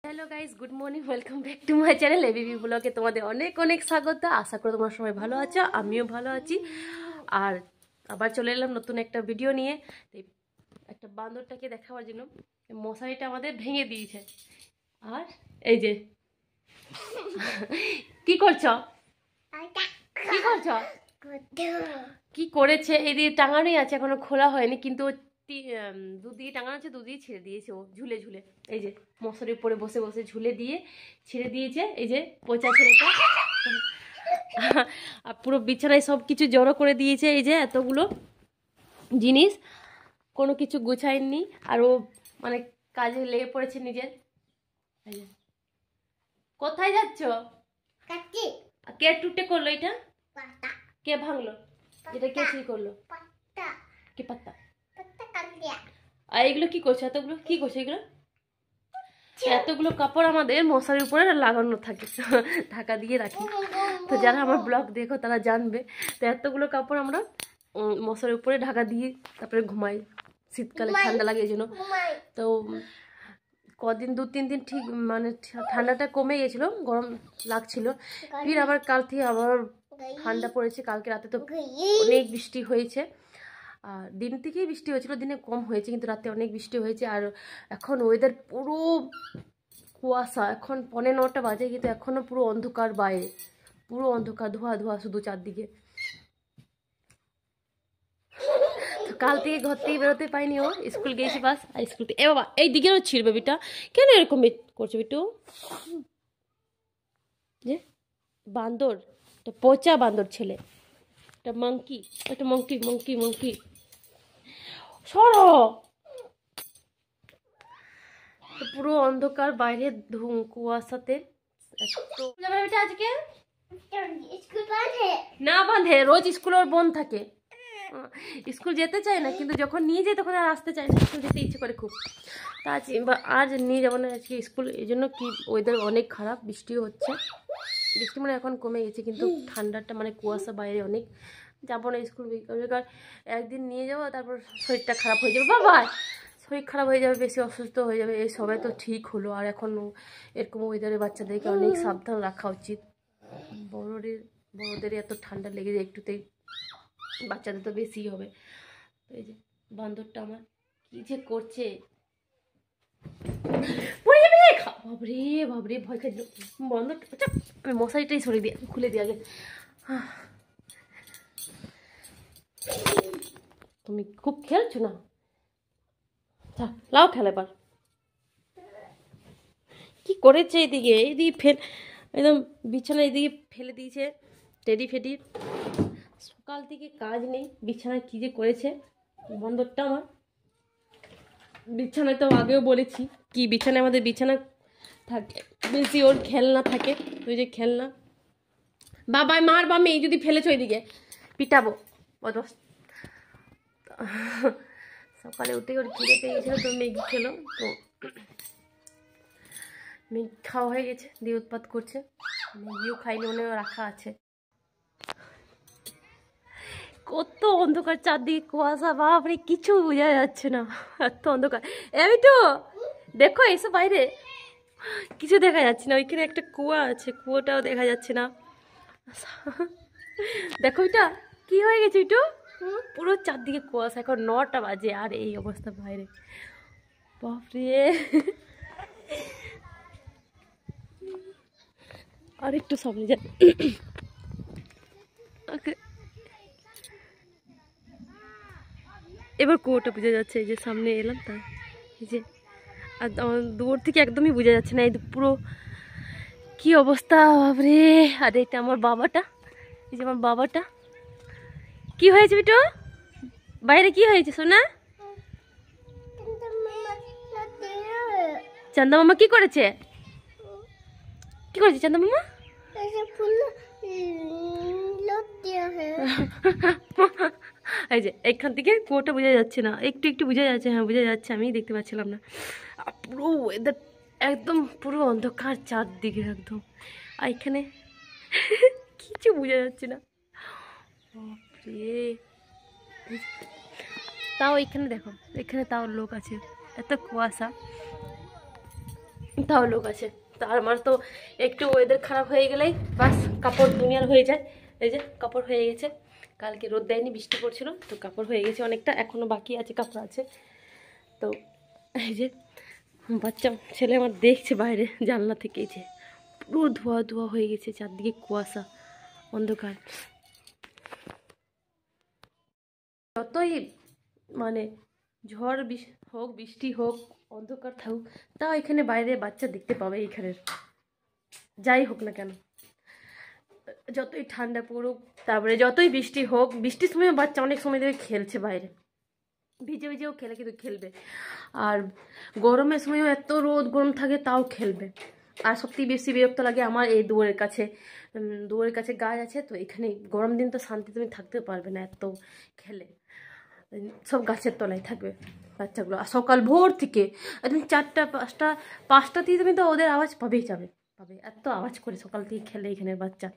Hello guys, good morning, welcome back to my channel ABB ব্লগে। তোমাদের অনেক অনেক স্বাগত। আশা করি তোমরা সবাই ভালো আছো, আমিও ভালো আছি। আর আবার চলে এলাম নতুন একটা ভিডিও নিয়ে। একটা বান্দরটাকে দেখাবার জন্য মশারিটা আমাদের ভেঙে দিয়েছে। আর এই যে কি করছো, কি করছো, কি করেছে, এই দিয়ে টাঙানোই আছে, এখনো খোলা হয়নি, কিন্তু দুদিকে টাঙানো আছে, দুদিকে ছেড়ে দিয়েছে ও ঝুলে ঝুলে। এই যে মশারির উপরে বসে বসে ঝুলে দিয়ে ছেড়ে দিয়েছে। এই যে পচা ছেলেটা আর পুরো বিছানায় সব কিছু জড়ো করে দিয়েছে। এই যে এতগুলো জিনিস, কোনো কিছু গুছায়নি। আর ও মানে কাজে লেগে পড়েছে নিজের। এই যে কোথায় যাচ্ছ? কে টুটে করলো এটা? কে ভাঙলো এটা? কে চুরি করলো? কে পাত্তা? আর এগুলো কি করছে? এতগুলো কি করছে এগুলো? এতগুলো কাপড় আমাদের মশারির উপরে লাগানো থাকে, ঢাকা দিয়ে রাখি। তো যারা আমার ব্লগ দেখো তারা জানবে। তো এতগুলো কাপড় আমরা মশারির উপরে ঢাকা দিয়ে তারপরে ঘুমাই। শীতকালে ঠান্ডা লাগে এই জন্য। তো কদিন 2-3 দিন ঠিক মানে ঠান্ডাটা কমে গেছিলো, গরম লাগছিল। ফির আবার কাল থেকে আবার ঠান্ডা পড়েছে। কালকে রাতে তো অনেক বৃষ্টি হয়েছে। আর দিন থেকেই বৃষ্টি হয়েছিল, দিনে কম হয়েছে, কিন্তু রাতে অনেক বৃষ্টি হয়েছে। আর এখন ওয়েদার পুরো কুয়াশা। এখন 9:15 বাজে, কিন্তু এখনও পুরো অন্ধকার, বাইরে পুরো অন্ধকার, ধোয়া ধোয়া শুধু চারদিকে। তো কাল থেকে ঘর থেকে বেরোতে পাইনি, ও স্কুল গেছি বাস। আর স্কুল এ বাবা, এই দিকে ছিল বেবিটা, কেন এরকম করছো বিটু? যে বান্দর, একটা পচা বান্দর ছেলে, একটা মাংকি, একটা মঙ্কি মঙ্কি মঙ্কি, সরো। পুরো অন্ধকার, বাইরে কুয়াশাতে। আজকে না বাঁধে, রোজ স্কুল ওর বন্ধ থাকে, স্কুল যেতে চায় না, কিন্তু যখন নিয়ে যায় তখন আর আসতে চায় না। স্কুল যেতে ইচ্ছে করে খুব। তা আজ নিয়ে যাবো না আজকে স্কুল, এই জন্য। কি ওয়েদার অনেক খারাপ, বৃষ্টিও হচ্ছে। বৃষ্টি মানে এখন কমে গেছে, কিন্তু ঠান্ডাটা মানে কুয়াশা বাইরে অনেক। যাবো না স্কুল, বেকার একদিন নিয়ে যাবো, তারপর শরীরটা খারাপ হয়ে যাবে। বাবা শরীর খারাপ হয়ে যাবে, বেশি অসুস্থ হয়ে যাবে। এই সবাই তো ঠিক হলো, আর এখন এরকম ওয়েদারে বাচ্চাদেরকে অনেক সাবধান রাখা উচিত। বড়দের এত ঠান্ডা লেগে যায় একটুতেই, বাচ্চাদের তো বেশি হবে। এই যে বান্দরটা আমার কি যে করছে, বাবরে বাবরে, ভয় খাইল বান্দরটা। আমি মশারিটাই সরিয়ে দিই, খুলে দিই আগে। তুমি খুব খেলছো না, লাও খেলে এবার। কি করেছে এদিকে, এইদিকে একদম বিছানা এদিকে ফেলে দিয়েছে টেডি ফেডি। সকাল থেকে কাজ নেই, বিছানায় কি যে করেছে বান্দরটা আমার। বিছানায় তো আগেও বলেছি, কি বিছানায় আমাদের বিছানা থাকে বেশি, ওর খেলনা থাকে। তুই যে খেলনা বাবাই মার বা মেয়ে যদি ফেলেছো ওইদিকে পিটাবো। সকালে উঠে ওর খিদে পেয়ে গেছিলো, তো ম্যাগি খেলো। তো ম্যাগি খাওয়া হয়ে গেছে, দিয়ে উৎপাত করছে। ম্যাগিও খাইনি, মনে রাখা আছে। কত অন্ধকার চারদিকে, কুয়াশা, বাপরে কিছু বোঝা যাচ্ছে না, এত অন্ধকার। আমি তো দেখো এসব বাইরে কিছু দেখা যাচ্ছে না। ওইখানে একটা কুয়া আছে, কুয়োটাও দেখা যাচ্ছে না। দেখো এটা কি হয়ে গেছে, একটু পুরো চারদিকে কুয়াশা। এখন 9টা বাজে আর এই অবস্থা বাইরে, বাপরে। আর একটু সামনে যান। এবার কুয়োটা বোঝা যাচ্ছে, এই যে সামনে এলাম তাই। এই যে আর দূর থেকে একদমই বোঝা যাচ্ছে না, এই পুরো কি অবস্থা, বাপরে। আর এটা আমার বাবাটা, এই যে আমার বাবাটা। কি হয়েছে বিটু, বাইরে কি হয়েছে সোনা? চান্দা মামা কি করেছে, কি করেছে চান্দা মামা? এই যে এখান থেকে কুয়োটা বোঝা যাচ্ছে না, একটু একটু বোঝা যাচ্ছে। হ্যাঁ বোঝা যাচ্ছে, আমি দেখতে পাচ্ছিলাম না। পুরো ওয়েদার একদম পুরো অন্ধকার চারদিকে একদম। আর এখানে কিছু বোঝা যাচ্ছে না, তাও এখানে দেখো, এখানে তাও লোক আছে। এত কুয়াশা, তাও লোক আছে। তো আমার তো একটু ওয়েদার খারাপ হয়ে গেলেই বাস কাপড় দুনিয়ার হয়ে যায়। এই যে কাপড় হয়ে গেছে, কালকে রোদ দেয়নি, বৃষ্টি পড়ছিল, তো কাপড় হয়ে গেছে অনেকটা, এখনও বাকি আছে, কাপড় আছে। তো এই যে বাচ্চা ছেলে আমার দেখছে বাইরে জানলা থেকে, এই যে পুরো ধোয়া ধোয়া হয়ে গেছে, চারদিকে কুয়াশা, অন্ধকার। যতই মানে ঝড় হোক, বৃষ্টি হোক, অন্ধকার থাকুক, তাও এখানে বাইরে বাচ্চা দেখতে পাবে এখানের, যাই হোক না কেন। যতই ঠান্ডা পড়ুক, তারপরে যতই বৃষ্টি হোক, বৃষ্টির সময় বাচ্চা অনেক সময় ধরে খেলছে বাইরে, ভিজে ভিজেও খেলে, কিন্তু খেলবে। আর গরমের সময়ও এত রোদ গরম থাকে, তাও খেলবে। আর সবথেকে বেশি বিরক্ত লাগে আমার এই দুয়ারের কাছে, দুয়ারের কাছে গাছ আছে, তো এখানে গরম দিন তো শান্তি তুমি থাকতে পারবে না, এত খেলে। সব গাছের তলায় থাকবে বাচ্চাগুলো, আর সকাল ভোর থেকে একদম 4টা 5টা থেকে তুমি তো ওদের আওয়াজ পাবেই পাবে, এত আওয়াজ করে সকাল থেকে খেলে এখানের বাচ্চা।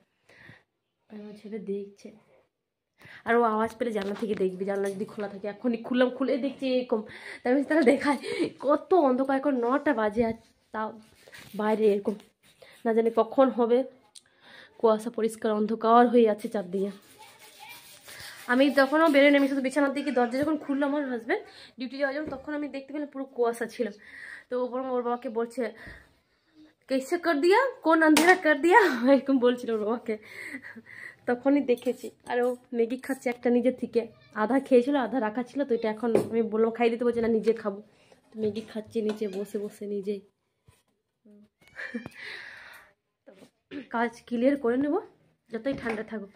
আমার ছেলে দেখছে, আর ও আওয়াজ পেলে জানলা থেকে দেখবি, জানলা যদি খোলা থাকে, এখনই খুলে দেখছি এরকম। তাই তারা দেখায় কত অন্ধকার, এখন 9টা বাজে, আর তাও বাইরে এরকম না জানি কখন হবে, কুয়াশা পরিষ্কার অন্ধকার হয়ে আছে চারদিকে। আমি তখনও বেরোয়নি, আমি শুধু বিছানার দিকে দরজা যখন খুললাম আমার হাজব্যান্ড ডিউটি যাওয়ার জন্য, তখন আমি দেখতে পেলাম পুরো কুয়াশা ছিল। তো বরং ওর বাবাকে বলছে कैसे कर दिया, কোন আন্ধেরা कर दिया, এরকম বলছিল ওর বাবাকে। তখনই দেখেছি। আর ও ম্যাগি খাচ্ছে একটা নিজের থেকে, আধা খেয়েছিল, আধা রাখা ছিল, তো এটা এখন আমি বললাম খাই দিতে, বলছে না নিজে খাবো। তো ম্যাগি খাচ্ছে নিচে বসে বসে নিজেই। কাজ ক্লিয়ার করে নেব যতই ঠান্ডা থাকুক।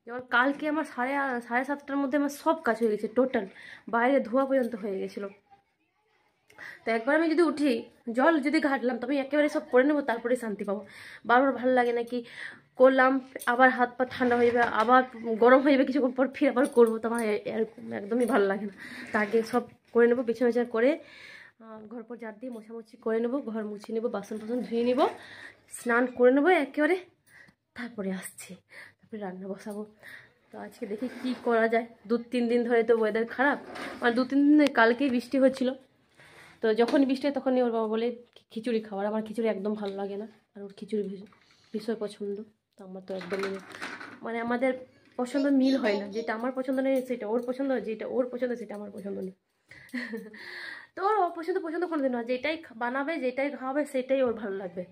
যেমন কালকে আমার 7:30টার মধ্যে আমার সব কাজ হয়ে গেছে টোটাল, বাইরে ধোয়া পর্যন্ত হয়ে গেছিলো। তো একবার আমি যদি উঠি, জল যদি ঘাটলাম, তো আমি একেবারে সব করে নেবো, তারপরে শান্তি পাবো। বারবার ভালো লাগে নাকি করলাম, আবার হাত পা ঠান্ডা হয়ে যাবে, আবার গরম হয়ে যাবে, কিছুক্ষণ পর ফির আবার করবো, তো আমার এরকম একদমই ভালো লাগে না। তা আগে সব করে নেবো, বিছানা করে ঘর পর ঝাড় দিয়ে মোছামুছি করে নেবো, ঘর মুছে নেবো, বাসন টাসন ধুয়ে নেবো, স্নান করে নেবো একেবারে, তারপরে আসছি, তারপরে রান্না বসাবো। তো আজকে দেখি কি করা যায়। 2-3 দিন ধরে তো ওয়েদার খারাপ, আর 2-3 দিন কালকেই বৃষ্টি হচ্ছিলো। তো যখন বৃষ্টি হয় তখনই ওর বাবা বলে খিচুড়ি খাওয়ার, আমার খিচুড়ি একদম ভালো লাগে না, আর ওর খিচুড়ি ভীষণ পছন্দ। তো আমার তো একদমই মানে আমাদের পছন্দ মিল হয় না, যেটা আমার পছন্দ নেই সেটা ওর পছন্দ, যেটা ওর পছন্দ সেটা আমার পছন্দ নেই। তো ওর পছন্দ কোনোদিন না, যেটাই বানাবে, যেটাই খাওয়াবে, সেটাই ওর ভালো লাগবে।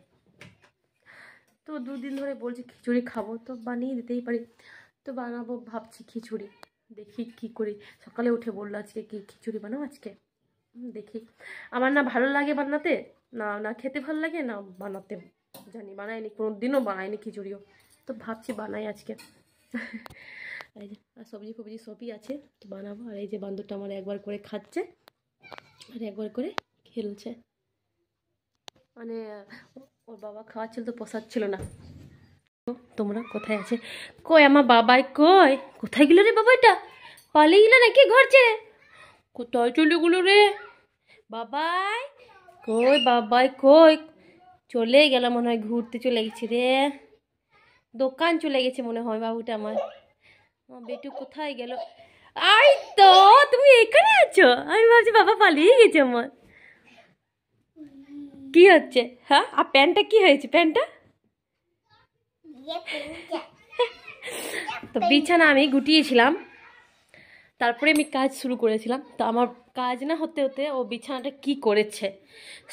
তো 2 দিন ধরে বলছি খিচুড়ি খাবো, তো বানিয়ে দিতেই পারি। তো বানাবো ভাবছি খিচুড়ি, দেখি কি করি। সকালে উঠে বললো আজকে কি খিচুড়ি বানাও আজকে, দেখি। আমার না ভালো লাগে বানাতে, না খেতে ভালো লাগে, না বানাতে জানি, বানাইনি কোনো দিনও, বানাইনি খিচুড়িও। তো ভাবছি বানাই আজকে। এই যে আর সবজি ফবজি সবই আছে, তো বানাবো। আর এই যে বান্দরটা আমার একবার করে খাচ্ছে আর একবার করে খেলছে, মানে ওর বাবা খাওয়াচ্ছিল তো পোষাচ্ছিল না। তোমরা কোথায় আছে? কই আমার বাবাই, কই কোথায় গেল রে বাবাইটা? পালিয়ে গেল নাকি ঘর ছেড়ে? কোথায় চলে গেলো রে বাবাই? কই বাবাই কই? চলে গেল মনে হয়, ঘুরতে চলে গেছে রে, দোকান চলে গেছে মনে হয় বাবুটা আমার। বেটু কোথায় গেল? আই তো তুমি এখানে আছো, আমি ভাবছি বাবা পালিয়ে গেছে আমার। কি হচ্ছে? হ্যাঁ, আর প্যান্টটা কি হয়েছে? প্যান্টটা তো বিছানা আমি গুটিয়েছিলাম, তারপরে আমি কাজ শুরু করেছিলাম। তো আমার কাজ না হতে হতে ও বিছানাটা কি করেছে,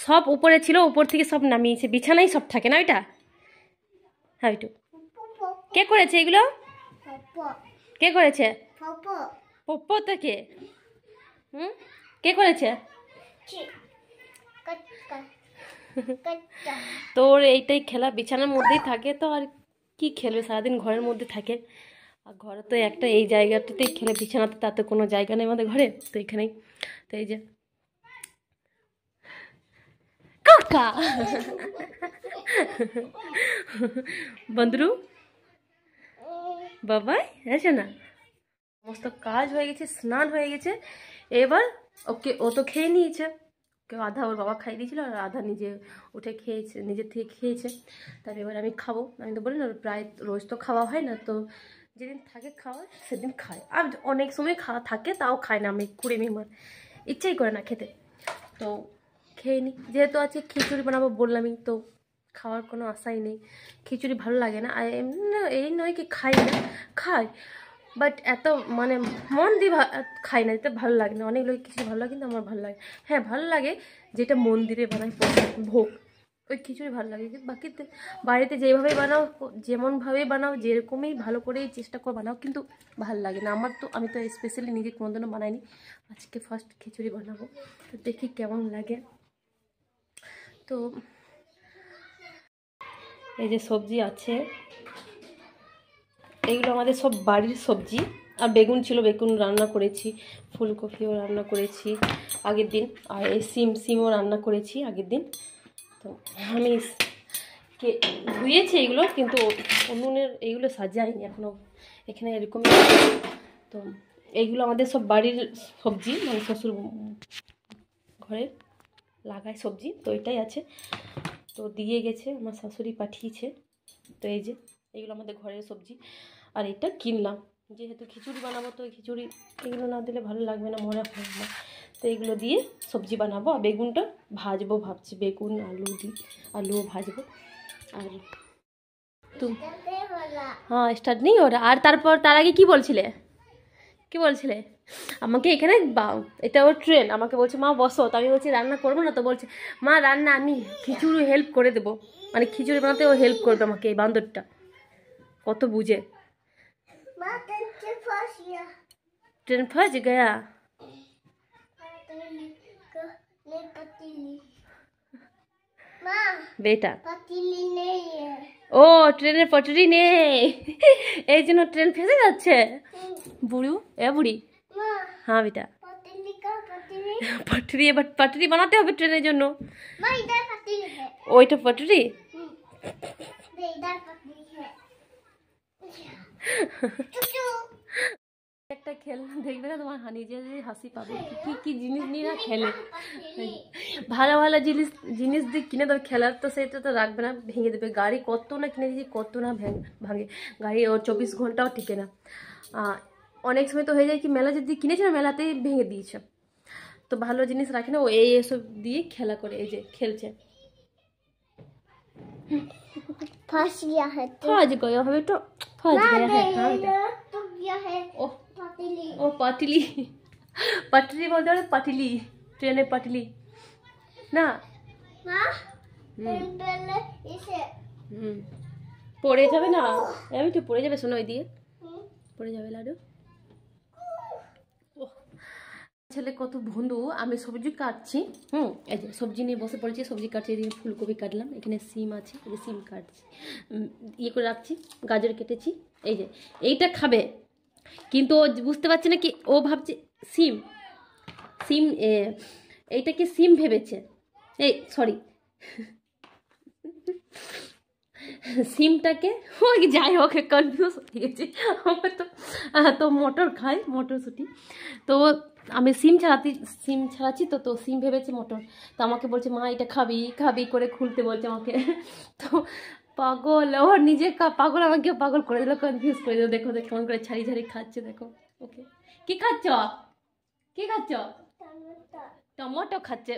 সব উপরে ছিল, উপর থেকে সব নামিয়েছে, বিছানায় সব থাকে না ওইটা। হ্যাঁ একটু কে করেছে এগুলো? কে করেছে? পপ্পো তো কে? কে করেছে? তোর এইটাই খেলা, বিছানার মধ্যেই থাকে, তো আর কি খেলবে, সারাদিন ঘরের মধ্যে থাকে। আর ঘরে তো একটা এই জায়গাটাতেই খেলে, বিছানাতে তাতে কোনো জায়গা নেই আমাদের ঘরে, তো এখানেই। তো এই যে কাকা বন্ধুরু বাবাই আছে না, সমস্ত কাজ হয়ে গেছে, স্নান হয়ে গেছে। এবার ওকে, ও তো খেয়ে নিয়েছে, ওকে আধা ওর বাবা খাইয়ে দিয়েছিল, আর আধা নিজে উঠে খেয়েছে, নিজের থেকে খেয়েছে। তার এবার আমি খাবো। আমি তো বলি না প্রায় রোজ তো খাওয়া হয় না, তো যেদিন থাকে খাওয়া সেদিন খায়। আর অনেক সময় খাওয়া থাকে তাও খায় না, আমি কুড়ে আমার ইচ্ছাই করে না খেতে। তো খেয়ে নিই, যেহেতু আজকে খিচুড়ি বানাবো বললামই তো, খাওয়ার কোনো আশাই নেই। খিচুড়ি ভালো লাগে না, আর এমনি এই নয় কি খাই না, খাই, বাট এত মানে মন দিয়ে খাই না, এটা ভালো লাগে না। অনেক লোক খিচুড়ি ভালো লাগে, কিন্তু আমার ভালো লাগে। হ্যাঁ ভালো লাগে যেটা মন্দিরে বানাই ভোগ, ওই খিচুড়ি ভালো লাগে। কিন্তু বাকিতে বাড়িতে যেভাবে বানাও, যেমনভাবে বানাও, যেরকমই ভালো করেই চেষ্টা করে বানাও, কিন্তু ভালো লাগে না আমার। তো আমি তো স্পেশালি নিজে কোনোদিনও বানাইনি, আজকে ফার্স্ট খিচুড়ি বানাবো, তো দেখি কেমন লাগে। তো এই যে সবজি আছে, এইগুলো আমাদের সব বাড়ির সবজি। আর বেগুন ছিল, বেগুন রান্না করেছি, ফুলকপিও রান্না করেছি আগের দিন, আর এই সিমও রান্না করেছি আগের দিন। তো আমি ধুয়েছি এগুলো, কিন্তু উনুনের এইগুলো সাজাইনি এখনও, এখানে এরকমই। তো এইগুলো আমাদের সব বাড়ির সবজি, মানে শ্বশুর ঘরে লাগায় সবজি, তো এটাই আছে। তো দিয়ে গেছে, আমার শাশুড়ি পাঠিয়েছে। তো এই যে এইগুলো আমাদের ঘরের সবজি, আর এটা কিনলাম, যেহেতু খিচুড়ি বানাবো, তো খিচুড়ি এগুলো না দিলে ভালো লাগবে না, মনে হয় না। তো এগুলো দিয়ে সবজি বানাবো, আর বেগুনটা ভাজবো ভাবছি, বেগুন আলুও ভাজবো। আর তো হ্যাঁ স্টার্ট নেই ওরা। আর তারপর তার আগে কি বলছিলে, আমাকে এখানে এটা ওর ট্রেন, আমাকে বলছে মা বসো, তো আমি বলছি রান্না করবো না, তো বলছে মা রান্না আমি খিচুড়ি হেল্প করে দেবো, মানে খিচুড়ি বানাতে ও হেল্প করবে আমাকে, এই বান্দরটা কত বুঝে। ट्रेन फंस गया, बेटा ও ট্রেনের পটরি নেই, এই জন্য ট্রেন ফেসে যাচ্ছে। বুড়ু বুড়ি, হ্যাঁ বেটা পটরি, এবার পটরি বানাতে হবে ট্রেনের জন্য। ওইটা পটরি, একটা খেলনা দেখবে না তোমার নিজে হাসি পাবে, কি কি জিনিস নিয়ে না খেলে, ভালো ভালো জিনিস দিয়ে কিনে দেবে খেলার, তো সেটা তো রাখবে না, ভেঙে দেবে। গাড়ি কত না কিনে দিয়েছি, কত না ভাঙে গাড়ি, ওর 24 ঘন্টাও টিকে না। অনেক সময় তো হয়ে যায় কি, মেলা যদি কিনেছে না, মেলাতেই ভেঙে দিয়েছে। তো ভালো জিনিস রাখে না ও, এইসব দিয়ে খেলা করে। এই যে খেলছে, फंस गया है तो फंस गया है। ओ पटली, पटरी बोलते हो पटली, ट्रेन पटली ना। পড়ে যাবে না, আমি তো পড়ে যাবে, শোনো ওই দিয়ে পড়ে যাবে লাডু। ছেলে কত বন্ধু, আমি সবজি কাটছি, এই যে সবজি নিয়ে বসে পড়েছি, সবজি কাটছি। এদিকে ফুলকপি কাটলাম, এখানে সিম আছে, এই যে সিম কাটছি, ইয়ে করে রাখছি, গাজর কেটেছি। এই যে এইটা খাবে, কিন্তু ও বুঝতে পারছে না কি, ও ভাবছে সিম সিম এইটাকে সিম ভেবেছে, এই সরি সিমটাকে, যাই হোক কনফিউজ হয়ে গেছে আমার। তো মটর খায়, মটরশুঁটি, তো আমি সিম ছাড়াচ্ছি, তো সিম ভেবেছে মটর। তো আমাকে বলছে মা এটা খাবি করে খুলতে বলছে আমাকে। তো পাগল, ওর নিজে পাগল, আমাকে পাগল করে দিল, কনফিউজ করে দিল। দেখো কেমন করে ছাড়ি খাচ্ছে, দেখো। ওকে কি খাচ্ছ, টমেটো খাচ্ছে,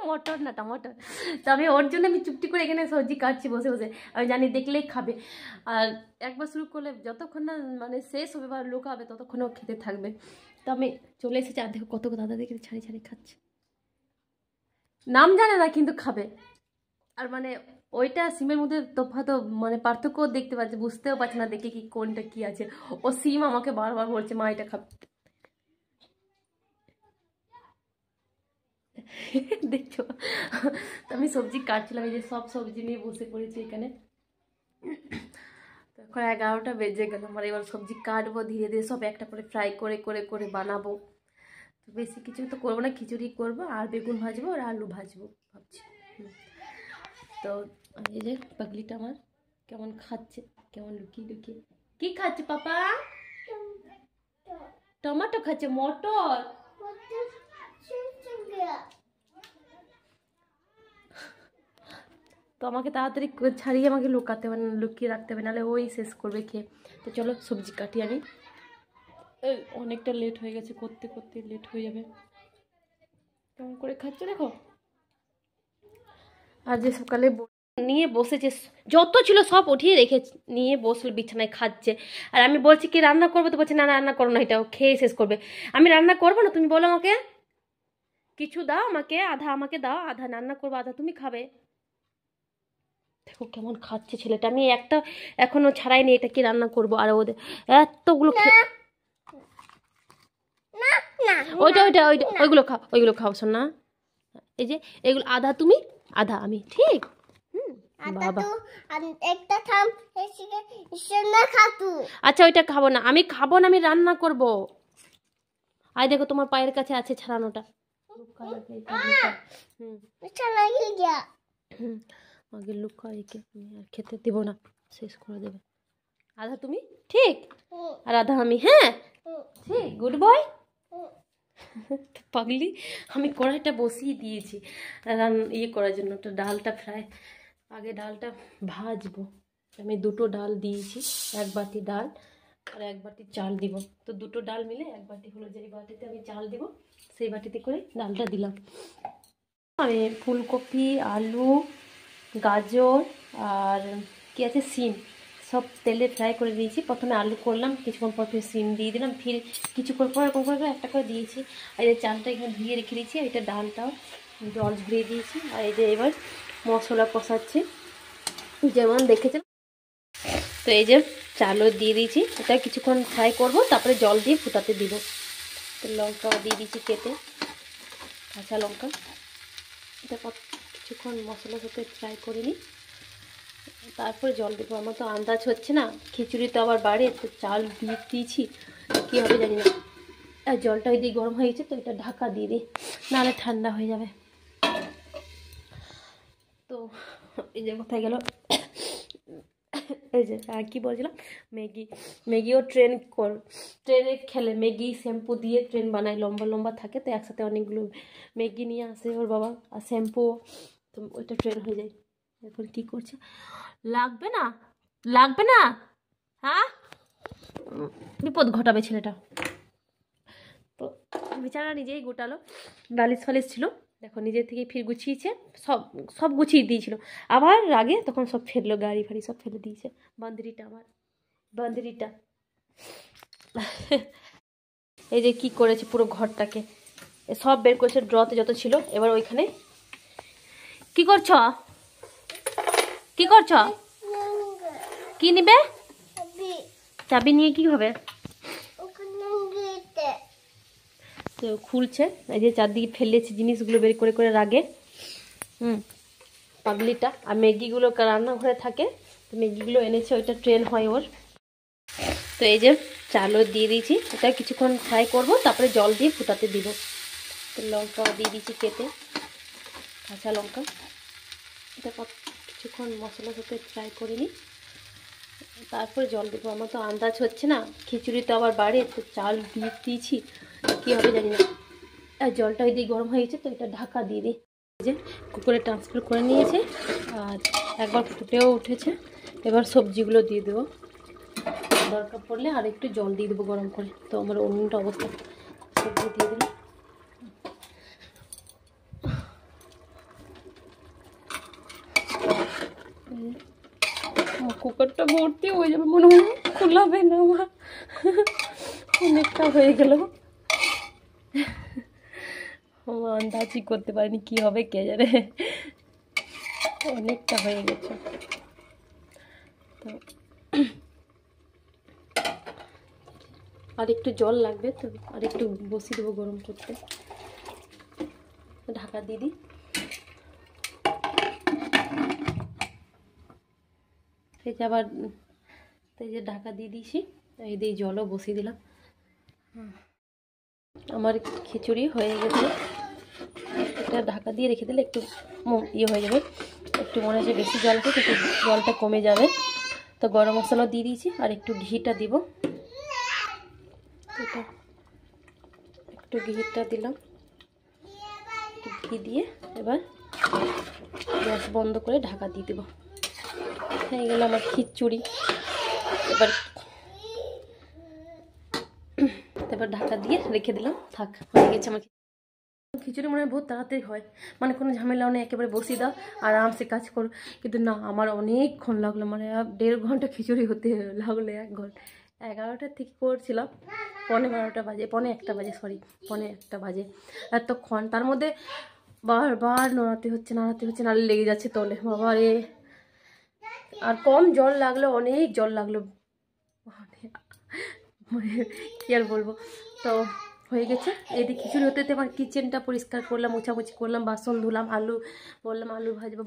মটর না টমেটো। তো আমি ওর জন্য আমি চুপটি করে এখানে সবজি কাটছি বসে বসে, আমি জানি দেখলেই খাবে। আর একবার শুরু করলে যতক্ষণ না মানে শেষ হবে বা লোক হবে, ততক্ষণ ও খেতে থাকবে। তো আমি চলে এসেছি, আর দেখো কত দাদা দেখে ছাড়ি খাচ্ছে, নাম জানে না কিন্তু খাবে। আর মানে ওইটা সিমের মধ্যে তফাৎ, মানে পার্থক্য দেখতে পাচ্ছে, বুঝতেও পারছে না দেখে কি কোনটা কি আছে। ও সিম আমাকে বারবার বলছে মা এটা খাবে। দেখছো, আমি সবজি কাটছিলাম, এই যে সব সবজি নিয়ে বসে পড়েছি এখানে। তো এখন 11টা বেজে গেল আমার, এবার সবজি কাটবো ধীরে ধীরে, সব একটা করে ফ্রাই করে বানাবো। তো বেশি কিছু তো করবো না, খিচুড়ি করবো আর বেগুন ভাজবো আর আলু ভাজবো ভাবছি। তো এই যে পাগলিটা আমার কেমন খাচ্ছে, কেমন লুকিয়ে কি খাচ্ছে পাপা, টমেটো খাচ্ছে, মটর। তো আমাকে তাড়াতাড়ি ছাড়িয়ে আমাকে লুকিয়ে রাখতে হবে, নাহলে ওই শেষ করবে খেয়ে। তো চলো সবজি কাটি আমি, অনেকটা লেট হয়ে গেছে, করতে লেট হয়ে যাবে। কেমন করে খাচ্ছে দেখো, আর যে সকালে নিয়ে বসেছে, যত ছিল সব উঠিয়ে রেখে নিয়ে বসলো বিছানায় খাচ্ছে। আর আমি বলছি কি রান্না করবো, তো বলছে না রান্না করো না, এটাও খেয়ে শেষ করবে। আমি রান্না করবো না, তুমি বলো আমাকে কিছু দাও, আমাকে আধা আমাকে দাও, আধা রান্না করবো, আধা তুমি খাবে। দেখো কেমন খাচ্ছে ছেলেটা, আমি একটা এখনো ছাড়াইনি এটা কি রান্না করবো। আর ওদের এতগুলো ওইটা ওইটা ওইটা ওইগুলো খাও, ওইগুলো খাও শোনা। এই যে এগুলো আধা তুমি আধা আমি, ঠিক? বাবা আচ্ছা ওইটা খাবো না, আমি খাবো না, আমি রান্না করবো। আর দেখো তোমার পায়ের কাছে আছে ছাড়ানোটা। আগে লুকা একে আর খেতে দিব না, শেষ করে দেবে। আধা তুমি, ঠিক? আর আধা আমি, হ্যাঁ ঠিক, গুড বয়। পাগলি, আমি কড়াইটা বসিয়ে দিয়েছি ইয়ে করার জন্য, তো ডালটা ফ্রাই, আগে ডালটা ভাজবো। আমি দুটো ডাল দিয়েছি, এক বাটি ডাল আর এক বাটি চাল দিব। তো দুটো ডাল মিলে এক বাটি হলো, যেই বাটিতে আমি চাল দিব সেই বাটিতে করে ডালটা দিলাম। আমি ফুলকপি, আলু, গাজর আর কি আছে সিম সব তেলে ফ্রাই করে দিয়েছি। প্রথমে আলু করলাম, কিছুক্ষণ পর ফির সিম দিয়ে দিলাম, ফির কিছুক্ষণ পর এরকম করে একটা করে দিয়েছি। আর এই চালটা এখানে ধুয়ে রেখে দিয়েছি, এটা ডালটাও জল ঝরিয়ে দিয়েছি। আর এই যে এবার মশলা কষাচ্ছি যেমন দেখেছেন। তো এই যে চালও দিয়ে দিয়েছি, এটা কিছুক্ষণ ফ্রাই করব, তারপরে জল দিয়ে ফুটাতে দিব। তো লঙ্কাও দিয়ে দিয়েছি কেটে, কাঁচা লঙ্কা। এটা কিছুক্ষণ মশলার সাথে ফ্রাই করে নিই, তারপরে জল দেবো। আমার তো আন্দাজ হচ্ছে না, খিচুড়ি তো আবার বাড়ে, তো চাল দিয়ে দিয়েছি কী হবে জানি না। আর জলটা ওই দিয়ে গরম হয়ে গেছে, তো এটা ঢাকা দিয়ে দিই, নাহলে ঠান্ডা হয়ে যাবে। তো এই যে কোথায় গেল, এই যে আর কি বলছিলাম, ম্যাগিও ট্রেনে খেলে ম্যাগি শ্যাম্পু দিয়ে ট্রেন বানায়, লম্বা লম্বা থাকে, তো একসাথে অনেকগুলো ম্যাগি নিয়ে আসে ওর বাবা, আর শ্যাম্পু, তো ওইটা ট্রেন হয়ে যায়। এখন কি করছে, লাগবে না লাগবে না, হ্যাঁ বিপদ ঘটাবে ছেলেটা। তো বেচারা নিজেই গোটালো, বালিশ ফালিশ ছিল, দেখো নিজের থেকে ফির গুছিয়েছে, সব সব গুছিয়ে দিয়েছিল, আবার রাগে তখন সব ফেললো, গাড়ি ফাড়ি সব ফেলে দিয়েছে। বান্ধরিটা আমার, বান্ধরিটা এই যে কি করেছে, পুরো ঘরটাকে সব বের করেছে, ড্রতে যত ছিল। এবার ওইখানে কি করছ, কি করছ, কি নিবে, চাবি নিয়ে কি হবে, তো খুলছে। এই যে চারদিকে ফেলেছে জিনিসগুলো বের করে করে রাগে, পাগলিটা। আর ম্যাগিগুলো রান্নাঘরে থাকে, তো ম্যাগিগুলো এনেছে, ওইটা ট্রেন হয় ওর। তো এই যে চালও দিয়ে দিয়েছি, এটা কিছুক্ষণ ফ্রাই করব, তারপরে জল দিয়ে ফুটাতে দিব। তো লঙ্কাও দিয়ে দিয়েছি কেটে, কাঁচা লঙ্কা। এটা কিছুক্ষণ মশলার সাথে ফ্রাই করে নিই, তারপরে জল দেবো। আমার তো আন্দাজ হচ্ছে না, খিচুড়ি তো আবার বাড়ে, তো চাল দিয়ে দিয়েছি কী হবে জানি না। আর জলটা ওই দিয়ে গরম হয়ে গেছে, তো এটা ঢাকা দিয়ে দিই। যে কুকারে ট্রান্সফার করে নিয়েছে, আর একবার ফুটেও উঠেছে। এবার সবজিগুলো দিয়ে দেবো, দরকার পড়লে আর একটু জল দিয়ে দেবো গরম করে। তো আমার অন্যটা অবস্থা, সবজি দিয়ে দিলাম। কুকারটা ভর্তি হয়ে যাবে মনে হয়, খোলাবে না আমার, অনেকটা হয়ে গেল, আন্দাজই করতে পারিনি কি হবে কে জানে, অনেকটা হয়ে গেছে। তো আর একটু জল লাগবে, তো আর একটু বসিয়ে দেবো গরম করতে, ঢাকা দিয়ে দিই। এই যে আবার, এই যে ঢাকা দিয়ে দিয়েছি, এই দিয়ে জলও বসিয়ে দিলাম। আমার খিচুড়ি হয়ে গেছে, এটা ঢাকা দিয়ে রেখে দিলে একটু ইয়ে হয়ে যাবে, একটু মনে হচ্ছে বেশি জল আছে, কিন্তু জলটা কমে যাবে। তো গরম মশলা দিয়ে দিয়েছি, আর একটু ঘিটা দিব, এটা একটু ঘিটা দিলাম, একটু ঘি দিয়ে এবার গ্যাস বন্ধ করে ঢাকা দিয়ে দেবো। হয়ে গেল আমার খিচুড়ি। এবার ঢাকা দিয়ে রেখে দিলাম, থাক, হয়ে গেছে আমার। খিচুড়ি মনে হয় বহুত তাড়াতাড়ি হয়, মানে কোনো ঝামেলাও নেই, একেবারে বসিয়ে দাও আরামসে কাজ করো। কিন্তু না, আমার অনেকক্ষণ লাগলো, মানে 1.5 ঘন্টা খিচুড়ি হতে লাগলো, 1 ঘন্টা। 11টার থেকে করছিলাম, 12:15 বাজে, 1:45 বাজে, সরি 1:45 বাজে এতক্ষণ। তার মধ্যে বারবার নাড়াতে হচ্ছে নাড়লে লেগে যাচ্ছে তলে, বাবা রে। আর কম জল লাগলো, অনেক জল লাগলো, কি আর বলবো। তো হয়ে গেছে, এদিকে খিচুড়ি হতে হতে আমার কিচেনটা পরিষ্কার করলাম, মোছামুছি করলাম, বাসন ধুলাম, বললাম আলু ভাজবো,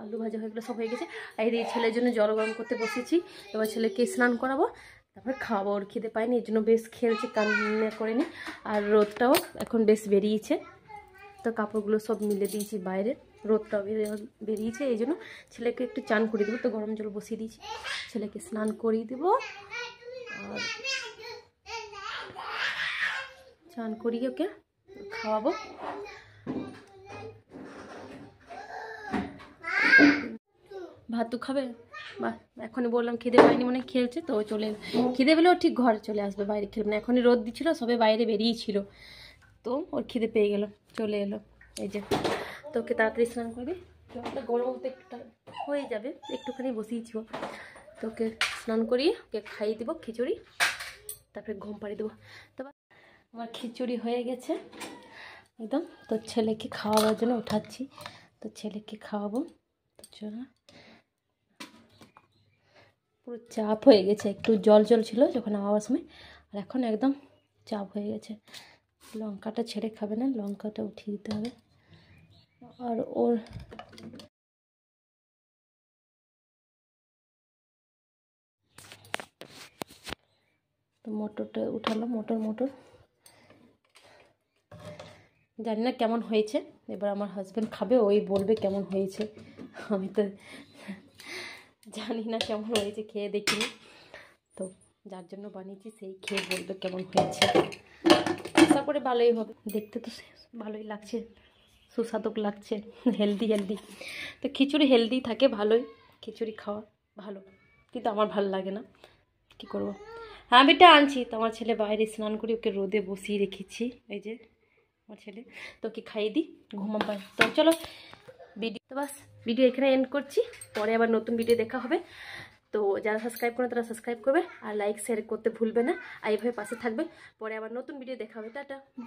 আলু ভাজা হয়ে গেলো, সব হয়ে গেছে। আর এদিকে ছেলের জন্য জল গরম করতে বসেছি, এবার ছেলেকে স্নান করাবো, তারপরে খাওয়াবো। ওর খিদে পাইনি, এর জন্য বেশ খেলছে, কান্না করেনি। আর রোদটাও এখন বেশ বেরিয়েছে, তো কাপড়গুলো সব মিলে দিয়েছি বাইরে, রোদটাও বেরিয়েছে, এই জন্য ছেলেকে একটু চান করিয়ে দেবো। তো গরম জল বসিয়ে দিয়েছি, ছেলেকে স্নান করিয়ে দেবো, আর স্নান করিয়ে ওকে খাওয়াবো। ভাত তো খাবে, বা এখনই বললাম খিদে পাইনি, মনে খেলছে, তো চলে এলো। খিদে পেলেও ঠিক ঘরে চলে আসবে, বাইরে খেলবে না। এখনই রোদ দিচ্ছিল, সবে বাইরে বেরিয়েছিল, তো ওর খিদে পেয়ে গেল, চলে এলো। এই যে, তো ওকে তাড়াতাড়ি স্নান করবি, জলটা গরম হতে একটু হয়ে যাবে, একটুখানি বসিয়েছি। তো ওকে স্নান করিয়ে ওকে খাইয়ে দেবো খিচুড়ি, তারপরে ঘুম পাড়িয়ে দেবো। তো আমার খিচুড়ি হয়ে গেছে একদম। তো ছেলেকে খাওয়াবার জন্য উঠাচ্ছি, তো ছেলেকে খাওয়াবো। তো চলো, পুরো চাপ হয়ে গেছে, একটু জল জল ছিল যখন আওয়ার সময়, আর এখন একদম চাপ হয়ে গেছে। লঙ্কাটা ছেড়ে খাবে না, লঙ্কাটা উঠিয়ে দিতে হবে। আর ওর তো মটরটা উঠালাম, মটর জানি না কেমন হয়েছে, এবার আমার হাজব্যান্ড খাবে, ওই বলবে কেমন হয়েছে। আমি তো জানি না কেমন হয়েছে, খেয়ে দেখিনি, তো যার জন্য বানিয়েছি সেই খেয়ে বলবে কেমন হয়েছে। আশা করে ভালোই হবে, দেখতে তো ভালোই লাগছে, সুস্বাদু লাগছে, হেলদি। তো খিচুড়ি হেলদি থাকে, ভালোই খিচুড়ি খাওয়া ভালো, কিন্তু আমার ভালো লাগে না, কি করব। হ্যাঁ বেটা আনছি, তো আমার ছেলে বাইরে স্নান করে ওকে রোদে বসিয়ে রেখেছি, এই যে আমার ছেলে, তো ওকে খাইয়ে দিই, ঘুমাবাই। তো চলো তো বাস ভিডিও এখানে এন্ড করছি, পরে আবার নতুন ভিডিও দেখা হবে। তো যারা সাবস্ক্রাইব করে তারা সাবস্ক্রাইব করবে, আর লাইক শেয়ার করতে ভুলবে না, আর এইভাবে পাশে থাকবে। পরে আবার নতুন ভিডিও দেখা হবে, টাটা বাই।